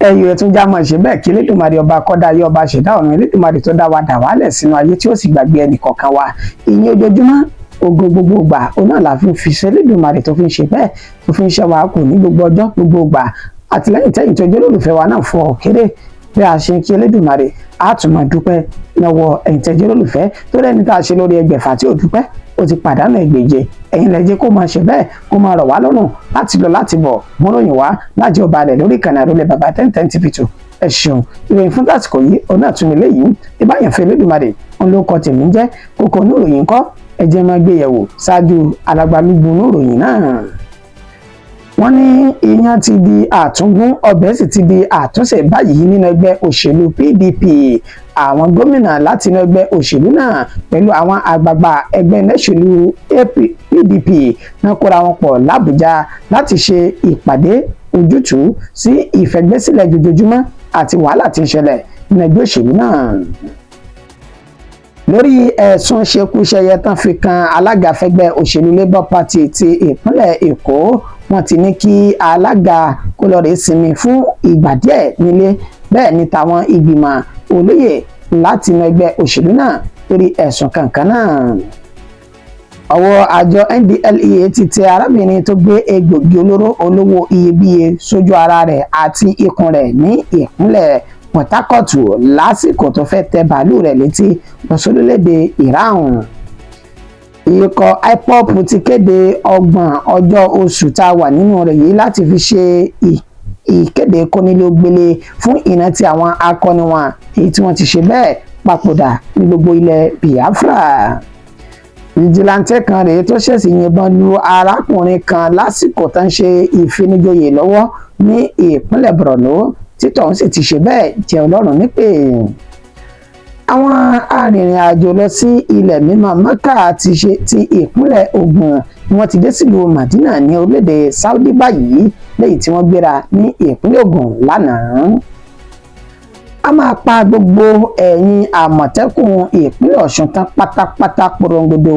ẹ̀yìn rẹ̀ tún já mọ́ ṣe bẹ́ẹ̀ kí Elédùmarè ọba kọ́dá ayé ọba ṣẹ̀dá ọ̀run Elédùmarè tó dá wa dà wálẹ̀ sínú ayé tí ó sì gbàgbé ẹnì kọ̀ọ̀kan wa ìyẹn ojoojúmọ́ ogo gbogbo ìgbà òun náà la fi ṣe Elédùmarè tó fi ń ṣe bẹ́ẹ̀ tó fi ń ṣe wa kù ní gbogbo ọjọ́ gbogbo ìgbà àtìlẹ́yìn tẹ́yìn tó jẹ́ olólùfẹ́ wa náà fọ òkèrè bí a ṣe ń kí Elédùmarè á tún máa dúpẹ́ lọ́wọ́ ẹ̀yin tẹ́ jẹ́ olólùfẹ́ tó rẹ́ni tá a ṣe lórí ẹgbẹ̀fà tí ò dúpẹ́ ó ti pàdánù ẹgbẹ̀je ẹ̀yin lẹ jẹ́ kó máa ṣe bẹ́ẹ̀ kó máa rọ̀ wá lọ́rùn láti lọ láti bọ̀ múròyìn wá láti ọba rẹ̀ lórí ìkànnì àrólé bàbá 1010 TV2 ẹ ṣeun ìròyìn fún tásìkò yìí ọ̀nà àtúnilé yìí ìbáyàn fẹ́ Elédùmarè òun ló kọ tèmi jẹ́ kókó oníròyìn kọ́ ẹ jẹ́ máa gbé yẹ̀wò ṣáájú alágbálúgbú oníròyìn náà. Wọ́n ní iyán ti di àtúngún ọbẹ̀ sì ti di àtúnṣe báyìí nínú ẹgbẹ́ òṣèlú PDP àwọn gómìnà láti inú ẹgbẹ́ òṣèlú náà pẹ̀lú àwọn àgbààgbà ẹgbẹ́ òṣèlú PDP náà kóra wọn pọ̀ l'Àbújá láti ṣe ìpàdé ojútùú sí ìfẹ̀gbẹ́sílẹ̀ jojoojúmọ́ àti wàhálà tí ń ṣẹlẹ̀ nínú ẹgbẹ́ òṣèlú náà. Lórí ẹ̀sùn ṣekúṣẹyẹ tán fi kan alága fẹ́gbẹ́ òṣèlú Labour Party ti ìpínlẹ̀ Èkó wọ́n ti ní kí alága kó lọ rèé sinmi fún ìgbà díẹ̀ nílé bẹ́ẹ̀ ni tàwọn ìgbìmọ̀ olóyè láti inú ẹgbẹ́ òṣèlú náà lórí ẹ̀sùn kankan náà. Ọwọ́ àjọ NDLEA ti tẹ arábìnrin tó gbé egbògi olóró olówó iyebíye sójú ara rẹ̀ àti ikùn rẹ̀ ní ìpínlẹ̀ Port Harcourt lásìkò tó fẹ́ tẹ bàálù rẹ̀ létí lọ sórílẹ̀-èdè Iran. Ikọ̀ IPOB ti kéde 30 ọjọ́ oṣù tá a wà nínú rẹ̀ yìí láti fi ṣe ìkéde kónílé-ó-gbélé fún ìrántí àwọn akọni wọn èyí tí wọ́n ti ṣe bẹ́ẹ̀ papòdà ní gbogbo ilẹ̀ Biafra. Fìjìláńtẹ́ kan rèé tó ṣèṣì yìnbọn lu arákùnrin kan lásìkò tó ń ṣe ìfinijoyè lọ́wọ́ ní ìpínlẹ̀ Borno títọ̀ ń sì ti ṣe bẹ́ẹ̀ jẹ́ Ọlọ́run nípè. Àwọn arìnrìn-àjò lọ sí ilẹ̀ mímọ́ Mẹ́kà ti ìpínlẹ̀ Ògùn ni wọ́n ti dé sílùú Madina ní orílẹ̀-èdè Saudi báyìí lẹ́yìn tí wọ́n gbéra ní ìpínlẹ̀ Ògùn lánàá. A máa pa gbogbo ẹ̀yìn Àmọ̀tẹ́kùn ìpínlẹ̀ Ọ̀ṣun tán pátápátá porongodo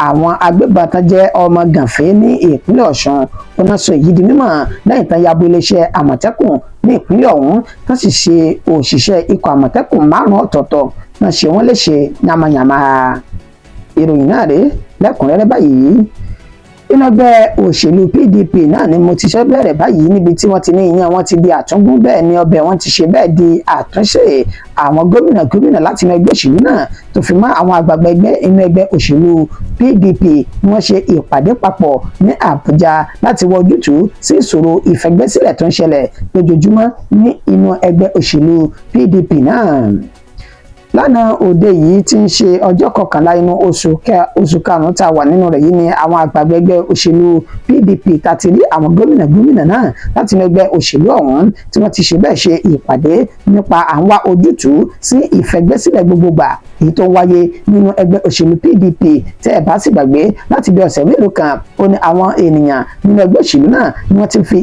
àwọn agbébọn tán jẹ́ ọmọ gànfẹ́ ní ìpínlẹ̀ Ọ̀ṣun ọ̀nà sọ èyí di mímọ̀ lẹ́yìn tán yabo iléeṣẹ́ Àmọ̀tẹ́kùn ní ìpínlẹ̀ ọ̀hún tán sì ṣe òṣìṣẹ́ ikọ̀ Àmọ̀tẹ́kùn 5 ọ̀tọ̀ọ̀tọ̀ náà ṣe wọ́n léṣe yamayama. Ìròyìn náà rèé lẹ́kùnrẹ́rẹ́ báyìí. Inú ẹgbẹ́ òṣèlú PDP náà ni mo ti ṣe bẹ̀rẹ̀ báyìí níbi tí wọ́n ti ní iyán wọn ti di àtúngún bẹ́ẹ̀ ni ọbẹ̀ wọn ti ṣe bẹ́ẹ̀ di àtúnṣe àwọn gómìnà láti inú ẹgbẹ́ òṣèlú náà tó fi mọ́ àwọn àgbààgbà inú ẹgbẹ́ òṣèlú PDP ni wọ́n ṣe ìpàdé papọ̀ ní Àbújá láti wá ojútùú sí ìṣòro ìfẹ̀gbẹ́sílẹ̀ tó ń ṣẹlẹ̀ lójoojúmọ́ ní inú ẹgbẹ́ òṣèlú PDP náà. Lánàá òde yìí tí ń ṣe ọjọ́ 11 inú oṣù karùn-ún tá a wà nínú rẹ̀ yìí ni àwọn àgbààgbà ẹgbẹ́ òṣèlú PDP tàti rí àwọn gómìnà náà láti inú ẹgbẹ́ òṣèlú ọ̀hún tí wọ́n ti ṣe bẹ́ẹ̀ ṣe ìpàdé nípa àwọn ojútùú sí ìfẹ̀gbẹ́sílẹ̀ gbogbogbà èyí tó ń wáyé nínú ẹgbẹ́ òṣèlú PDP tẹ́ ẹ bá sì gbàgbé láti bí ọ̀sẹ̀ mélòó kan ó ní àwọn ènìyàn nínú ẹgbẹ́ òṣèlú náà ni wọ́n ti fi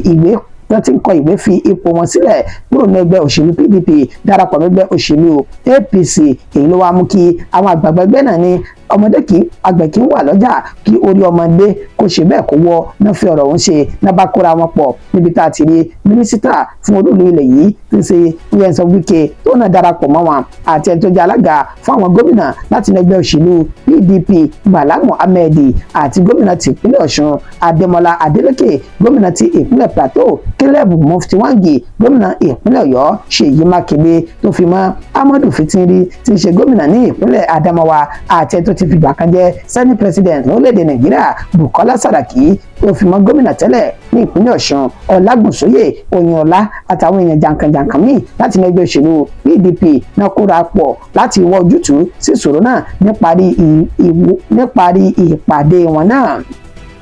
wọ́n ti ń kọ ìwé fi ipò wọn sílẹ̀ kúrò ní ẹgbẹ́ òṣèlú PDP darapọ̀ mọ́ ẹgbẹ́ òṣèlú APC èyí ló wá mú kí àwọn àgbààgbà ẹgbẹ́ náà ní ọmọdé kì í àgbẹ̀ kì í wà lọ́jà kí orí ọmọdé kó ṣe bẹ́ẹ̀ kó wọ́ náà fi ọ̀rọ̀ òun ṣe náà bá kóra wọn pọ̀ níbi tá a ti rí mínísítà fún olúùlú ilẹ̀ yìí tí ń ṣe Nyesom Wike tó náà darapọ̀ mọ́ wọn àti ẹni tó jẹ́ alága fún àwọn gómìnà láti ẹgbẹ́ òṣèlú PDP Bala Muhammed àti gómìnà ti ìpínlẹ̀ Ọ̀ṣun Adémọ́lá Adélékè gómìnà ti ìpínlẹ̀ Plateau Caleb Mufti Wangi gómìnà ìpínlẹ̀ Ọ̀yọ́ Ṣèyí Mákindé tó fi mọ́ Ahmadu Fintiri tí ń ṣe gómìnà ní ìpínlẹ̀ Adamawa àti ẹni tó ti fìgbà kan jẹ́ senate president orílẹ̀-èdè Nàìjíríà Bukola Saraki tó fi mọ́ gómìnà tẹ́lẹ̀ ní ìpínlẹ̀ Ọ̀ṣun Ọlágúnsóyè Oyinọlá àtàwọn èèyàn jàǹkànjàǹkàn míì láti ní ẹgbẹ́ òṣèlú PDP náà kóra pọ̀ láti wọ ojútùú sí ìṣòro náà níparí ìpàdé wọn náà.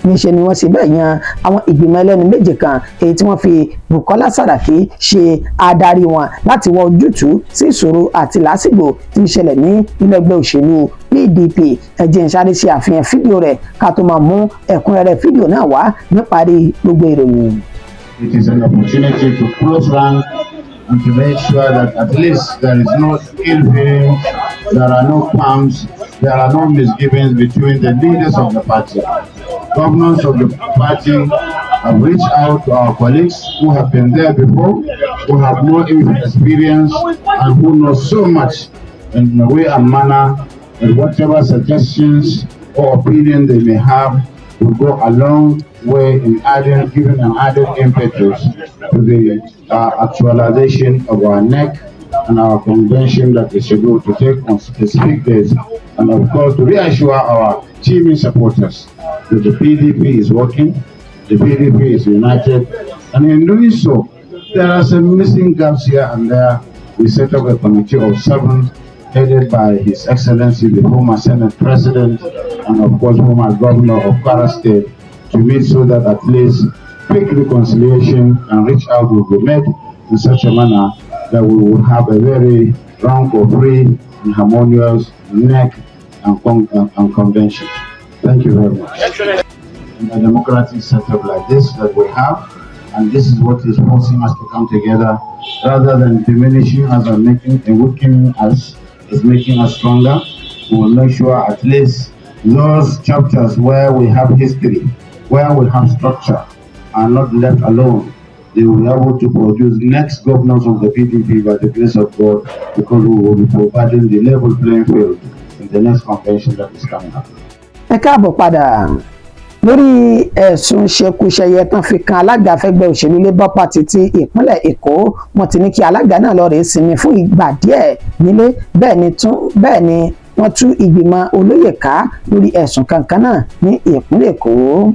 Níṣẹ́ ni wọ́n ṣe bẹ́ẹ̀ yan àwọn ìgbìmọ̀ ẹlẹ́ni méje kan èyí tí wọ́n fi Bukola Saraki ṣe adarí wọn láti wọ ojútùú sí ìṣòro àti làásìgbò tí ń ṣẹlẹ̀ ní ilé ẹgbẹ́ òṣèlú PDP. ẹ jẹ́ n sáré ṣe àfihàn fídíò rẹ̀ ká tó máa mú ẹ̀kúnrẹ́rẹ́ fídíò náà wá níparí gbogbo ìròyìn. It is an opportunity to close rank and to make sure that at least there is no ill feeling, there are no qualms, there are no misgivings between the leaders of the party. Governors of the party I've reached out to our colleagues who have been there before, who have more experience, and who know so much in the way and manner, and whatever suggestions or opinion they may have will go a long way in giving an added impetus to the actualization of our NEC and our convention that is scheduled to take on specific days, and of course to reassure our teaming supporters that the PDP is working, the PDP is united, and in doing so, there are some missing gaps here and there. We set up a committee of 7 headed by His Excellency the former Senate President and of course former Governor of Kwara State to meet so that at least quick reconciliation and reach out will be made in such a manner that we will have a very rancor-free and harmonious NEC and convention. Thank you very much. In a democratic setup like this that we have, and this is what is forcing us to come together, rather than diminishing us and making and weakening us, is making us stronger. We will make sure at least those chapters where we have history, where we have structure, are not left alone. They will be able to produce next governors of the PDP by the grace of God, because we will be providing the level playing field in the next convention that is coming up. Ẹ káàbọ̀ padà. Lórí ẹ̀sùn ṣekúṣẹyẹ tán fi kan alága fẹ́gbẹ́ òṣèlú Labour Party ti ìpínlẹ̀ Èkó, wọ́n ti ní kí alága náà lọ rèé sinmi fún ìgbà díẹ̀ nílé, bẹ́ẹ̀ ni wọ́n tú ìgbìmọ̀ olóyè ká lórí ẹ̀sùn kankan náà ní ìpínlẹ̀ Èkó.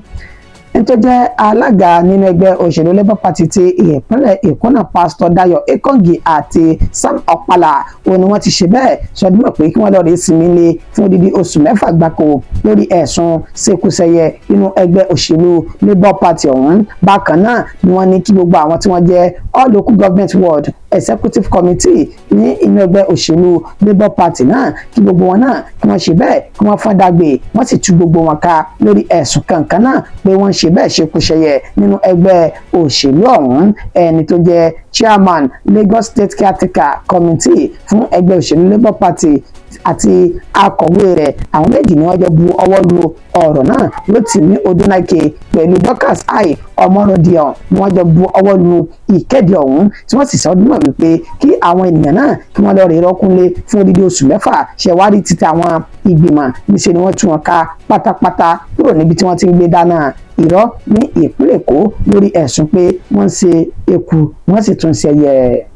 Ẹni tó jẹ́ alága nínú ẹgbẹ́ òṣèlú Labour Party ti ìpínlẹ̀ Èkó náà, Pásítọ̀ Dayọ̀ Ekongi àti Sam Okpala, òun ni wọ́n ti ṣe bẹ́ẹ̀ sọdún mọ̀ pé kí wọ́n lọ rèé sinmi lé fún odidi oṣù 6 gbáko lórí ẹ̀sùn ṣekúṣẹyẹ nínú ẹgbẹ́ òṣèlú Labour Party ọ̀hún. Bákan náà ni wọ́n ní kí gbogbo àwọn tí wọ́n jẹ́ all local government ward executive committee ní inú ẹgbẹ́ òṣèlú Labour Party náà, kí gbogbo wọn náà kí wọ́n ṣe bẹ́ẹ̀ kí wọ́n fọ́n dàgbé, wọ́n sì tú gbogbo wọn ká lórí ẹ̀sùn kankan náà pé wọ́n ṣe bẹ́ẹ̀ ṣekúṣẹyẹ nínú ẹgbẹ́ òṣèlú ọ̀hún. Ẹni tó jẹ́ chairman Lagos State Caretaker Committee fún ẹgbẹ́ òṣèlú Labour Party àti akọ̀wé rẹ̀, àwọn méjì ni wọ́n jọ bu ọwọ́ lu ọ̀rọ̀ náà. Rotimi Odunaike pẹ̀lú Dorcas I Omorodion ni wọ́n jọ bu ọwọ́ lu ìkéde ọ̀hún, tí wọ́n sì sọ ọdún mọ̀ wípé kí àwọn ènìyàn náà kí wọ́n lọ rèé rọ́kúnlé fún odidi oṣù 6. Ṣẹ̀wárí títí àwọn ìgbìmọ̀ níṣẹ́ ni wọ́n tú wọn ká pátápátá kúrò níbi tí wọ́n ti ń gbé dáná irọ́ ní ìpínlẹ̀ Èkó lórí ẹ̀sùn pé wọ́n ń ṣe eku wọ́n sì tún ṣe ẹyẹ.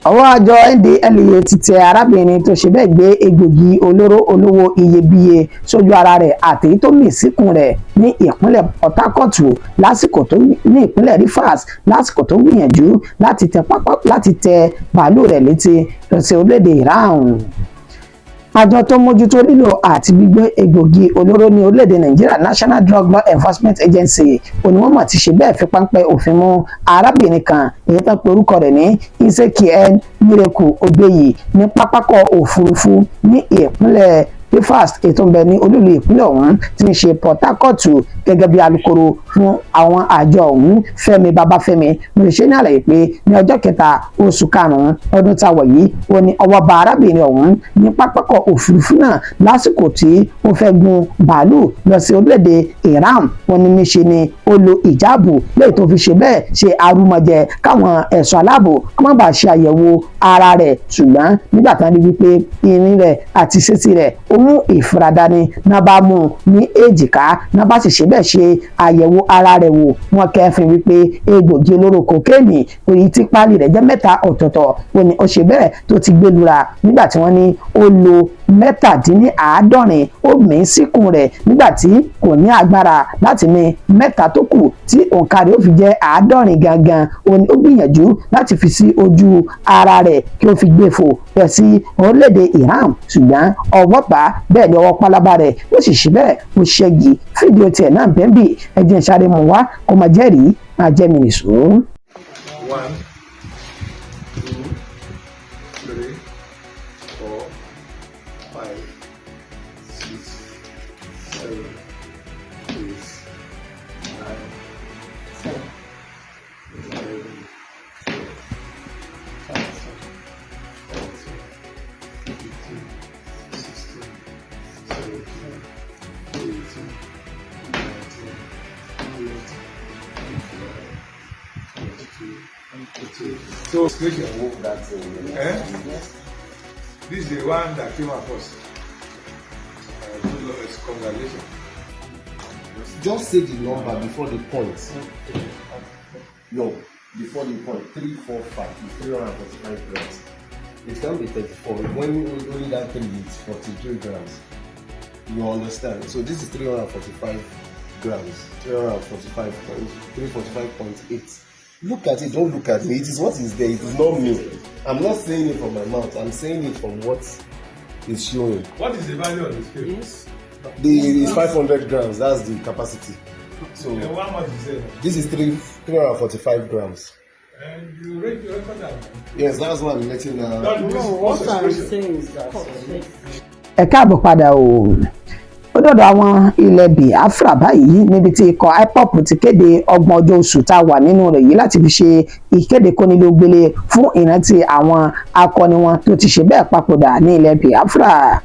Ọwọ́ àjọ NDLEA ti tẹ arábìnrin tó ṣe bẹ́ẹ̀ gbé egbògi olóró olówó iyebíye sójú ara rẹ̀ àtèyí tó mì síkùn rẹ̀ ní ìpínlẹ̀ Port Harcourt lásìkò tó ní ìpínlẹ̀ Rivers lásìkò tó gbìyànjú láti tẹ bàálù rẹ̀ létí lọ sí orílẹ̀-èdè Iran. Àjọ tó mójútó lílò àti gbígbé egbògi olóró ní orílẹ̀-èdè Nàìjíríà, National Drug Law Enforcement Agency, onímọ̀ ti ṣe bẹ́ẹ̀ fi páńpẹ́ òfin mú arábìnrin kan èyí tó pe orúkọ rẹ̀ ní Ezekiel Miracle Obeyi ní pápákọ̀ òfurufú ní ìpínlẹ̀ Rivers ètò ń bẹ ní olúìlú ìpínlẹ̀ ọ̀hún tí ń ṣe Port Harcourt, gẹ́gẹ́ bí alukoro fún àwọn àjọ ọ̀hún Fẹ́mi Babáfẹ́mi ló ṣe ní àlàyé pé ní ọjọ́ 7 oṣù karùn-ún ọdún tá a wọ̀ yìí ó ní ọwọ́ bá arábìnrin ọ̀hún ní pápákọ̀ òfurufú náà lásìkò tí ó fẹ́ gun bàálù lọ sí orílẹ̀-èdè Iran. Wọ́n ní níṣe ni ó lo ìjáàbù lẹ́yìn tó fi ṣe bẹ́ẹ̀ ṣe arúmọjẹ káwọn ẹ̀ṣọ́ aláàbò kó má bàa ṣe àyẹ̀wò ara rẹ̀, ṣùgbọ́n nígbà tán rí wípé irin rẹ̀ àti sétí rẹ̀ ó mú ìfura dání, náà bá mú un ní èjìká, náà bá sì ṣe bẹ́ẹ̀ ṣe àyẹ̀wò ara rẹ̀ wò. Wọ́n kẹ́fìn wípé egbògi olóró kokéènì orí tí páálí rẹ̀ jẹ́ 3 ọ̀tọ̀ọ̀tọ̀ ó ní ó ṣe bẹ́ẹ̀ tó ti gbé lura nígbà tí wọ́n ní ó lo 67 ó mí síkùn rẹ̀ nígbà tí kò ní agbára láti mí 3 tó kù tí òǹkà rẹ̀ ó fi jẹ́ 70 gangan. Ó gbìyànjú láti fi sí ojú ara rẹ̀ kí ó fi gbé fò lọ sí orílẹ̀-èdè Iran, ṣùgbọ́n ọwọ́ pa bẹ́ẹ̀ ni ọwọ́ pálábá rẹ̀ ó sì ṣe bẹ́ẹ̀ ó ṣẹ́gi. Fídíò tiẹ̀ náà bẹ́ẹ̀ bí ẹ̀jẹ̀ sáré mú wá kó máa jẹ́rìí máa jẹ́ mi nìṣó. 1, 2, 3, 4, 5, 6, 7, 8, 9, 10, 11, 12, 13, 14, 15, 16, 17, 18, 19, 20, So situation this is the one that came out first. Congratulations. Just say the number before the point. No, before the point. 3, 4, 5. It's 345 grams. It can be 34. When only that thing is 43 grams. You understand? So this is 345 grams. 345.8. Look at it, don't look at me. It is what is there, it is not me. I'm not saying it from my mouth, I'm saying it from what is showing. What is the value of the scale? Yes. It's 500 grams, that's the capacity. So and how much is it? This is 345 grams. And you record that? Yes, that's what I'm letting No, what I'm saying is that ẹ káàbọ̀ padà o. Ó dọ̀dọ̀ àwọn ilẹ̀ Biafra báyìí níbi tí ikọ̀ IPOB ti kéde 30 ọjọ́ oṣù tá a wà nínú rẹ̀ yìí láti fi ṣe ìkéde kónílógbélé fún ìrántí àwọn akọni wọn tó ti ṣe bẹ́ẹ̀ papòdà ní ilẹ̀ Biafra.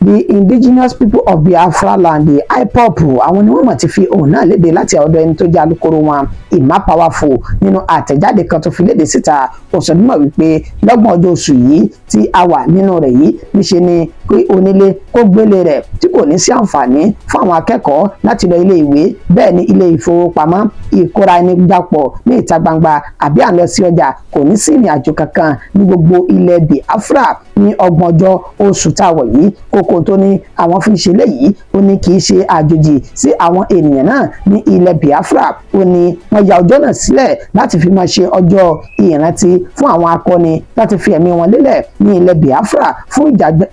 The indigenous people of Biafra land, the IPOB, àwọn ni wọ́n mọ̀ ti fi ohùn náà léde láti ọ̀dọ̀ ẹni tó jẹ́ alukoro wọn Emma Powerful nínú àtẹ̀jáde kan tó fi léde síta. Ó sọ dímọ̀ wípé 30 ọjọ́ oṣù yìí tí a wà nínú rẹ̀ yìí níṣe ni pé onílé kó gbélé rẹ̀ tí kò ní sí àǹfààní fún àwọn akẹ́kọ̀ọ́ láti lọ ilé ìwé, bẹ́ẹ̀ ni ilé ìfowópamọ́, ìkóra ẹni jápọ̀ ní ìta gbangba àbí à ń lọ sí ọjà, kò ní sí ìrìn àjò kankan ní gbogbo ilẹ̀ Biafra ní 30 ọjọ́ oṣù tá a wọ̀ yìí. Kókó tó ní àwọn fi ń ṣe léyìí ó ní kì í ṣe àjòjì sí àwọn ènìyàn náà ní ilẹ̀ Biafra. Ó ní wọ́n ya ọjọ́ náà sílẹ̀ láti fi máa ṣe ọjọ́ ìrántí fún àwọn akọni láti fi ẹ̀mí wọn lélẹ̀ ní ilẹ̀ Biafra fún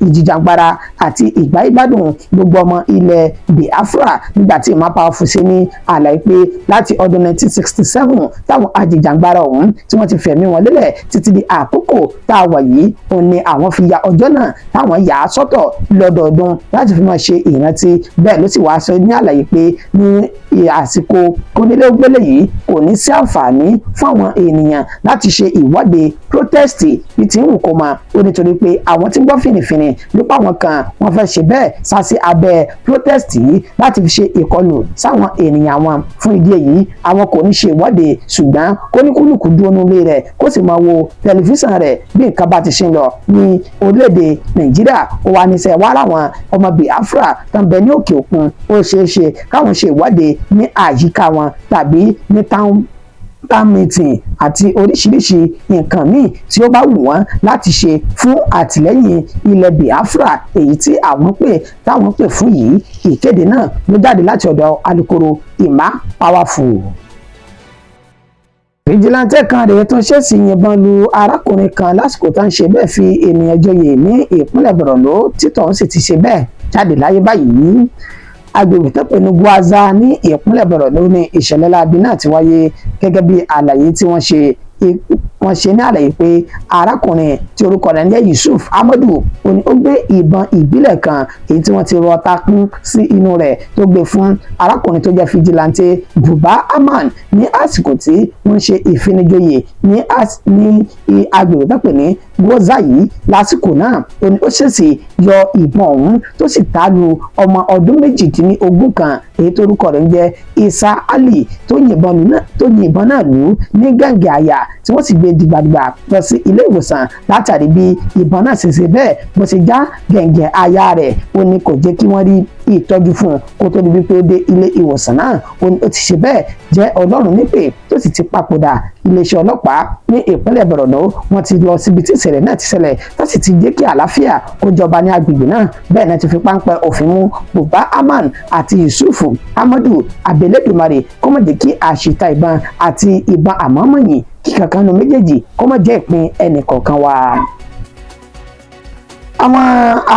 ìjìjàgbara àti ìgbáyégbádùn gbogbo ọmọ ilẹ̀ Biafra. Nígbà tí Emma Powerful ṣe ní àlàyé pé láti ọdún 1967 táwọn ajìjàgbara ọ̀hún tí wọ́n ti fi ẹ̀mí wọn lélẹ̀ títí di àkókò tá a wà yìí, ó ní àwọn fi ya ọjọ́ náà táwọn yà á sọ́tọ̀ lọ́dọọdún láti fi máa ṣe ìrántí. Bẹ́ẹ̀ ló sì wá sọ ní àlàyé pé ní àsìkò kónílógbélé yìí kò ní sí àǹfààní fún àwọn ènìyàn láti ṣe ìwọ́de protest bí tí ń wù kó máa. Ó nítorí pé àwọn tí ń gbọ́ fìnnìfìnnì nípa àwọn kan wọ́n fẹ́ ṣe bẹ́ẹ̀ sá sí abẹ́ protest yìí láti fi ṣe ìkọlù sáwọn ènìyàn wọn. Fún ìdí èyí àwọn kò ní ṣe ìwọ́de, ṣùgbọ́n kóníkúlùkù dúró nílé rẹ̀ kó sì máa wo tẹlifíṣàn rẹ̀ bí nǹkan bá ti ṣe ń lọ ní orílẹ̀-èdè Nàìjíríà. Ó wá níṣẹ́ wá láwọn ọmọ Biafra tó ń bẹ ní òkè òkun, ó ṣeé ṣe káwọn ṣe ìwọ́de ní àyíká wọn tàbí ní town meeting àti oríṣiríṣi nǹkan míì tí ó bá wù wọ́n láti ṣe fún àtìlẹ́yìn ilẹ̀ Biafra èyí tí táwọn pè fún yìí. Ìkéde náà ló jáde láti ọ̀dọ̀ alukoro Emma Powerful. Fìjìláńtẹ́ kan rèé tó ṣèèṣì yìnbọn lu arákùnrin kan lásìkò tó ń ṣe bẹ́ẹ̀ fi ènìyàn joyè ní ìpínlẹ̀ Borno, títọ̀ sì ti ṣe bẹ́ẹ̀ jáde láyé báyìí. Agbègbè tó pè ní Gwaza ní ìpínlẹ̀ Borno ní ìṣẹ̀lẹ̀ láabi náà ti wáyé gẹ́gẹ́ bí àlàyé tí wọ́n ṣe ní àlàyé pé arákùnrin tí orúkọ rẹ̀ ń jẹ́ Yusuf Amadu ó gbé ìbọn ìbílẹ̀ kan èyí tí wọ́n ti rọ takún sí inú rẹ̀ tó gbé fún arákùnrin tó jẹ́ fìjìláńtẹ́ Buba Aman ní àsìkò tí wọ́n ṣe ìfinijoyè ní agbègbè tó pè ní Gwaza yìí. Lásìkò náà ó ṣèṣì yọ ìbọn ọ̀hún tó sì ta lu ọmọ ọdún 18 kan èyí tó orúkọ rẹ̀ ń jẹ́ Isa Ali tó yìnbọn náà lù ní gàngàn àyà tí wọ́n sì gbé dìgbàdìgbà lọ sí ilé ìwòsàn látàrí bí ìbọn náà ṣe bẹ́ẹ̀ bó ṣe já gàngàn àyà rẹ̀. Ó ní kò jẹ́ kí wọ́n rí ìtọ́jú fún un kó tó di wípé ó dé ilé ìwòsàn náà. Ó ní ó ti ṣe bẹ́ẹ̀ jẹ́ Ọlọ́run nípè tó sì ti papòdà. Iléeṣẹ́ ọlọ́pàá ní ìpínlẹ̀ Borno wọ́n ti lọ síbi tí ìṣẹ̀lẹ̀ náà ti ṣẹlẹ̀ tó sì ti jẹ́ kí àlàáfíà kó jọba ní agbègbè náà. Bẹ́ẹ̀ náà ti fi páńpẹ́ òfin mú Buba Aman àti Yusuf Amadu. Abẹ́lẹ́dùmarè kó má jẹ́ kí àṣìta ìbọn àti ìbọn àmọ́mọ́yìn kí kankan nu méjèèjì kó má jẹ́ ìpín ẹnì kọ̀ọ̀kan wa. Àwọn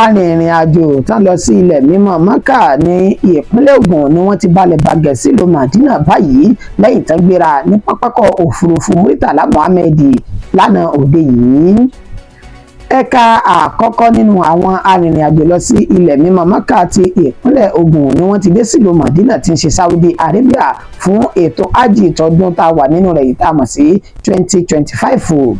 arìnrìn-àjò tán lọ sí ilẹ̀ mímọ́ Mẹ́kà ní ìpínlẹ̀ Ògùn ni wọ́n ti balẹ̀ bàgẹ́ sílùú Mádínà báyìí lẹ́yìn tán gbéra ní pápákọ̀ òfurufú Murtala Muhammed lánàá òde yìí. Ẹ̀ka àkọ́kọ́ nínú àwọn arìnrìn-àjò lọ sí ilẹ̀ mímọ́ Mẹ́kà ti ìpínlẹ̀ Ògùn ni wọ́n ti dé sílùú Mádínà tí ń ṣe Saudi Arabia fún ètò hajj tọdún tá a wà nínú rẹ̀ yìí tá a mọ̀ sí 2025.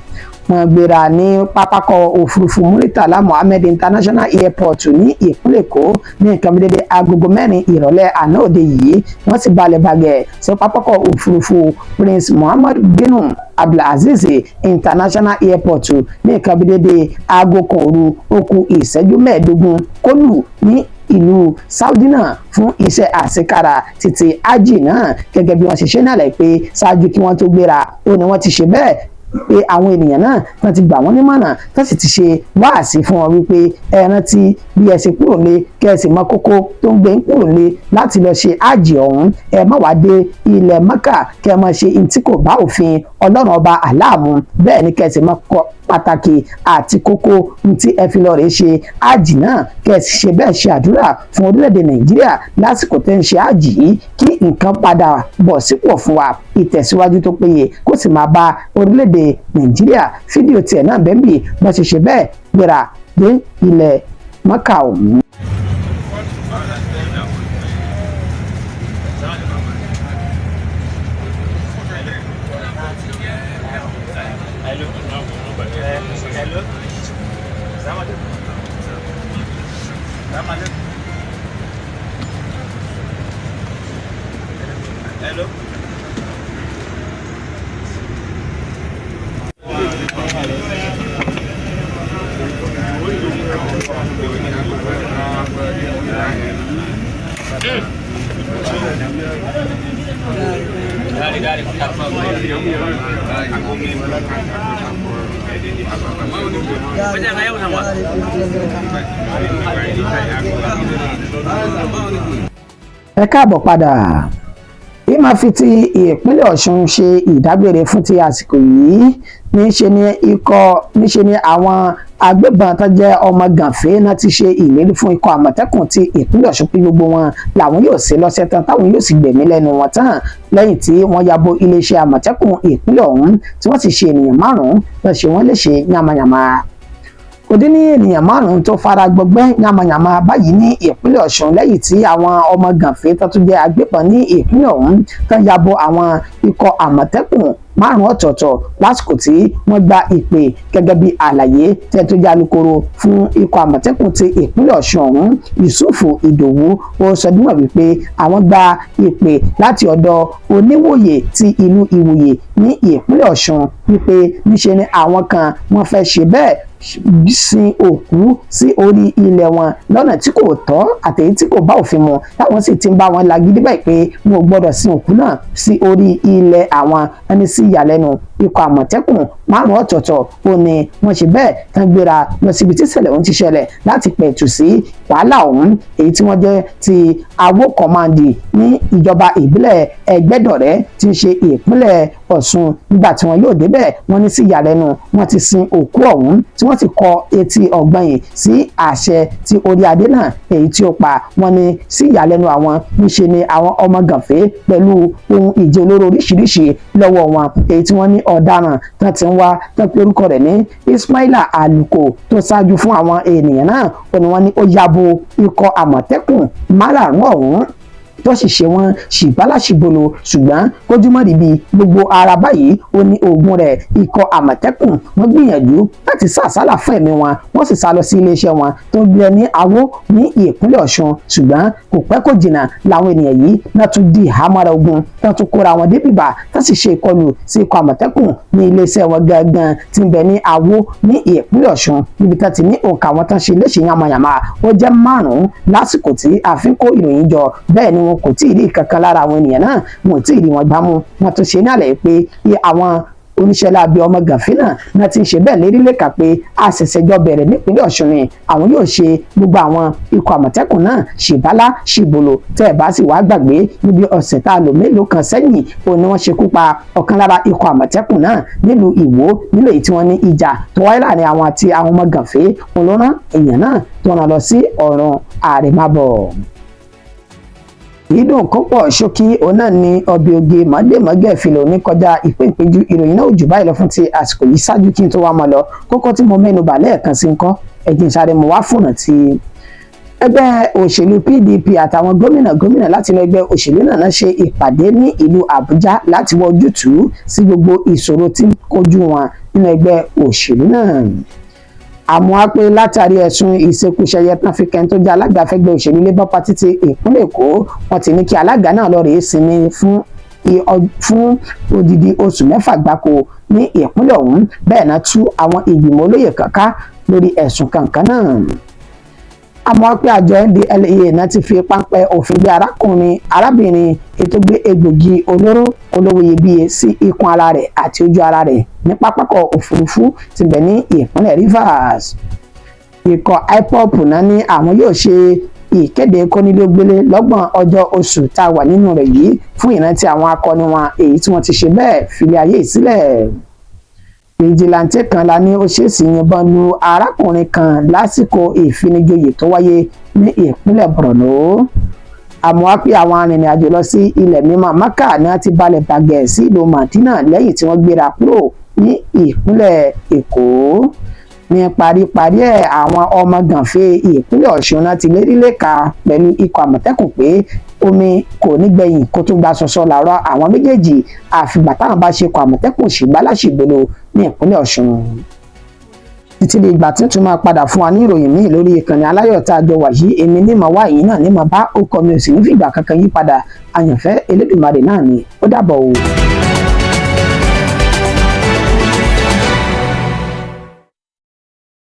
wọ́n gbéra ní pápákọ̀ òfurufú Muritala Muhammed International Airport ní ìpínlẹ̀ Èkó ní nǹkan bí dédé agogo 4 ìrọ̀lẹ́ àná òde yìí. Wọ́n sì balẹ̀ bàgẹ́ sí pápákọ̀ òfurufú Prince Muhammad Bin Abdulaziz International Airport ní nǹkan bí dédé aago kan òru ó kù ìṣẹ́jú 15 kólù ní ìlú Saudi náà fún iṣẹ́ àṣekára títí ájì náà, gẹ́gẹ́ bí wọ́n ṣe ṣe nàlẹ́ pé ṣáájú kí wọ́n tó gbéra ó ní wọ́n ti ṣe bẹ́ẹ̀ pé àwọn ènìyàn náà wọ́n ti gbà wọ́n nímọ̀ràn tó sì ti ṣe wáàsí fún wọn wípé ẹ rántí bí ẹ ṣe kúrò lé kẹ́sì mọ́ kókó tó ń gbé ń kúrò lé láti lọ ṣe ájì ọ̀hún, ẹ má wá dé ilẹ̀ Mẹ́kà kẹ́ ẹ mọ́ ṣe tí kò bá òfin Ọlọ́run ọba àláàmú, bẹ́ẹ̀ ni kẹ́sì mọ́ pàtàkì àti kókó tí ẹ fi lọ rèé ṣe ájì náà, kẹ́sì ṣe bẹ́ẹ̀ ṣe àdúrà fún orílẹ̀-èdè Nàìjíríà lásìkò tẹ́ ń ṣe ájì yìí kí nǹkan padà bọ̀ sípò fún wa, ìtẹ̀síwájú tó péye kó sì máa bá orílẹ̀-èdè Nàìjíríà. Fídíò tiẹ̀ náà bẹ́ẹ̀ bí wọ́n ṣe ṣe bẹ́ẹ̀ gbéra dé ilẹ̀ Mẹ́kà ọ̀hún. Hello. Ẹ káàbọ̀ padà. Ìmọ̀ fi ti ìpínlẹ̀ Ọ̀ṣun ṣe ìdágbére fún ti àsìkò yìí níṣe ni àwọn agbébọn tó jẹ́ ọmọ gànfẹ́ náà ti ṣe ìlérí fún ikọ̀ àmọ̀tẹ́kùn ti ìpínlẹ̀ Ọ̀ṣun pé gbogbo wọn làwọn yóò ṣe lọ́sẹ̀ tán táwọn yóò sì gbẹ̀mí lẹ́nu wọn tán lẹ́yìn tí wọ́n yabo iléeṣẹ́ àmọ̀tẹ́kùn ìpínlẹ̀ ọ̀hún tí wọ́n sì ṣe ènìyàn 5 lọ ṣe wọ́n léṣe yamayama. Kò dín ní ènìyàn 5 tó fara gbọgbẹ́ yamayama báyìí ní ìpínlẹ̀ Ọ̀ṣun lẹ́yìn tí àwọn ọmọ gànfẹ́ tó tún jẹ́ agbébọn ní ìpínlẹ̀ ọ̀hún tán yabo àwọn ikọ̀ àmọ̀tẹ́kùn 5 ọ̀tọ̀ọ̀tọ̀ lásìkò tí wọ́n gba ìpè gẹ́gẹ́ bí àlàyé tẹ́ tó jẹ́ alukoro fún ikọ̀ àmọ̀tẹ́kùn ti ìpínlẹ̀ Ọ̀ṣun ọ̀hún Yusufu Ìdòwú ó sọ dímọ̀ wípé àwọn gba ìpè láti ọ̀dọ̀ oníwòye ti ìlú Ìwòye ní ìpínlẹ̀ Ọ̀ṣun wípé níṣe ni àwọn kan wọ́n fẹ́ ṣe bẹ́ẹ̀ sin òkú sí orí ilẹ̀ wọn lọ́nà tí kò tọ́ àtèyí tí kò bá òfin mu, táwọn sì ti ń bá wọn lagídí báyìí pé wọn ò gbọ́dọ̀ sin òkú náà sí orí ilẹ̀ àwọn ẹni sí ìyàlẹ́nu. Ikọ̀ àmọ̀tẹ́kùn 5 ọ̀tọ̀ọ̀tọ̀ ó ní wọ́n ṣe bẹ́ẹ̀ tán gbéra lọ síbi tí ìṣẹ̀lẹ̀ ọ̀hún ti ṣẹlẹ̀ láti pẹ̀tù sí wàhálà ọ̀hún, èyí tí wọ́n jẹ́ ti Awó kọ̀mándì ní ìjọba ìbílẹ̀ Ẹgbẹ́dọ̀rẹ́ tí ń ṣe ìpínlẹ̀ Ọ̀ṣun. Nígbà tí wọ́n yóò débẹ̀ wọ́n ní sí ìyàlẹ́nu wọ́n ti sin òkú ọ̀hún tí wọ́n ti kọ etí ọ̀gbọ̀nyìn sí àṣẹ tí orí adé náà èyí tí ó pa. Wọ́n ní sí ìyàlẹ́nu àwọn níṣe ni àwọn ọmọ gànfẹ́ pẹ̀lú ohun ìjẹ olóró oríṣiríṣi lọ́wọ́ wọn, èyí tí wọ́n ní ọ̀daràn tán ti ń wá tán pé orúkọ rẹ̀ ní Ismaila Aluko tó ṣáájú fún àwọn ènìyàn náà ó ní wọ́n ní ó yabo ikọ̀ àmọ̀tẹ́kùn 5 ọ̀hún tó sì ṣe wọn ṣìbálàṣìbolo, ṣùgbọ́n kójúmọ́ ríbi gbogbo ara báyìí ó ní oògùn rẹ̀. Ikọ̀ àmọ̀tẹ́kùn wọ́n gbìyànjú láti sá àsálà fún ẹ̀mí wọn, wọ́n sì sá lọ sí iléeṣẹ́ wọn tó ń gbé ní Awó ní ìpínlẹ̀ Ọ̀ṣun, ṣùgbọ́n kò pẹ́ kò jìnnà làwọn ènìyàn yìí náà tún di ìhámọ́ra ogun tó tún kóra wọn dé bìbà tó sì ṣe ìkọlù sí ikọ̀ àmọ̀tẹ́kùn ní iléeṣẹ́ wọn gangan tí ń bẹ ní Awó ní ìpínlẹ̀ Ọ̀ṣun, níbi tó ti ní òǹkà wọn tán ṣe léṣe yamayama ó jẹ́ 5 lásìkò tí àfin kó ìròyìn jọ. Bẹ́ẹ̀ ni wọn kò tí ì rí kankan lára àwọn ènìyàn náà, wọn ò tí ì rí wọn gbámú. Wọn tún ṣe ní àlàyé pé àwọn oníṣẹ́ láabi ọmọ gànfẹ́ náà ti ń ṣe bẹ́ẹ̀ lérí lẹ́ka pé a ṣẹ̀ṣẹ̀ jọ bẹ̀rẹ̀ nípínlẹ̀ Ọ̀ṣun ni àwọn yóò ṣe gbogbo àwọn ikọ̀ àmọ̀tẹ́kùn náà ṣìbálá ṣìbòlò. Tẹ́ ẹ̀ bá sì wá gbàgbé níbi ọ̀sẹ̀ tá a lò mélòó kan sẹ́yìn òun ni wọ́n ṣekú pa ọ̀kan lára ikọ̀ àmọ̀tẹ́kùn náà nílùú Ìwó, nílò èyí tí wọ́n ní ìjà tó wáyé láàrin àwọn àti àwọn ọmọ gànfẹ́ òun ló rán èèyàn náà tó rán lọ sí ọ̀run àrèmábọ̀. Ìdùn kọ́pọ̀ ṣókí òun náà ni ọbẹ̀ oge mọ́dẹ̀mọ́gẹ̀ fìlò ní kọjá ìpéǹpéjú ìròyìn náà ò jù báyìí lọ fún ti àsìkò yìí. ṣáájú kí n tó wá mọ́ lọ kókó tí mo mẹ́nu bà lẹ́ẹ̀kan sí ń kọ́ ẹ̀jìn sáré mo wá fònà tí ẹgbẹ́ òṣèlú PDP àtàwọn gómìnà láti inú ẹgbẹ́ òṣèlú náà ṣe ìpàdé ní ìlú Àbújá láti wá ojútùú sí gbogbo ìṣòro tí ń kojú wọn nínú ẹgbẹ́ òṣèlú náà. Àmọ́ á pé látàrí ẹ̀sùn ìṣekúṣẹyẹ tán fi kẹ́ni tó jẹ́ alága fẹ́gbẹ́ òṣèlú Labour Party ti ìpínlẹ̀ Èkó, wọ́n ti ní kí alága náà lọ rèé sinmi fún odidi oṣù 6 gbáko ní ìpínlẹ̀ ọ̀hún. Bẹ́ẹ̀ náà tú àwọn ìgbìmọ̀ olóyè kankan lórí ẹ̀sùn kankan náà. Àmọ́ pé àjọ NDLEA náà ti fi páńpẹ́ òfin gbé arábìnrin ètò gbé egbògi olóró olówó iyebíye sí ikùn ara rẹ̀ àti ojú ara rẹ̀ ní pápákọ̀ òfurufú tí bẹ̀ ní ìpínlẹ̀ Rivers. Ikọ̀ IPOB náà ní àwọn yóò ṣe ìkéde kónílógbélé 30 ọjọ́ oṣù tá a wà nínú rẹ̀ yìí fún ìrántí àwọn akọni wọn èyí tí wọ́n ti ṣe bẹ́ẹ̀ filé ayé sílẹ̀. Fìjìláńtì kan la ní ó ṣèèṣì yìnbọn lu arákùnrin kan lásìkò ìfinijoyè tó wáyé ní ìpínlẹ̀ Borno. Àmọ́ á pé àwọn arìnrìn-àjò lọ sí ilẹ̀ mímọ́ Mákà ni wọ́n ti balẹ̀ bàgẹ́ sí ìlú Mádínà lẹ́yìn tí wọ́n gbéra kúrò ní ìpínlẹ̀ Èkó. Ní paríparí ẹ̀, àwọn ọmọ gànfẹ́ ìpínlẹ̀ Ọ̀ṣun náà ti lérí lẹ́ka pẹ̀lú ikọ̀ Àmọ̀tẹ́kùn pé omi kò ní gbẹ̀yìn kó tún gba ṣọṣọ làárọ̀ àwọn méjèèjì àfìgbà táwọn bá ṣe ikọ̀ Àmọ̀tẹ́kùn ṣìgbálàṣìgbòlò ní ìpínlẹ̀ Ọ̀ṣun. Títí di ìgbà tí tún máa padà fún wa ní ìròyìn míì lórí ìkànnì aláyọ̀ tá a jọ wà yìí, èmi ní màá wá yìí náà ní màá bá ọkọ mi ò sì ní fìgbà kankan yí padà. Àyànfẹ́ Elédùmarè náà ni ó dàbọ̀ o.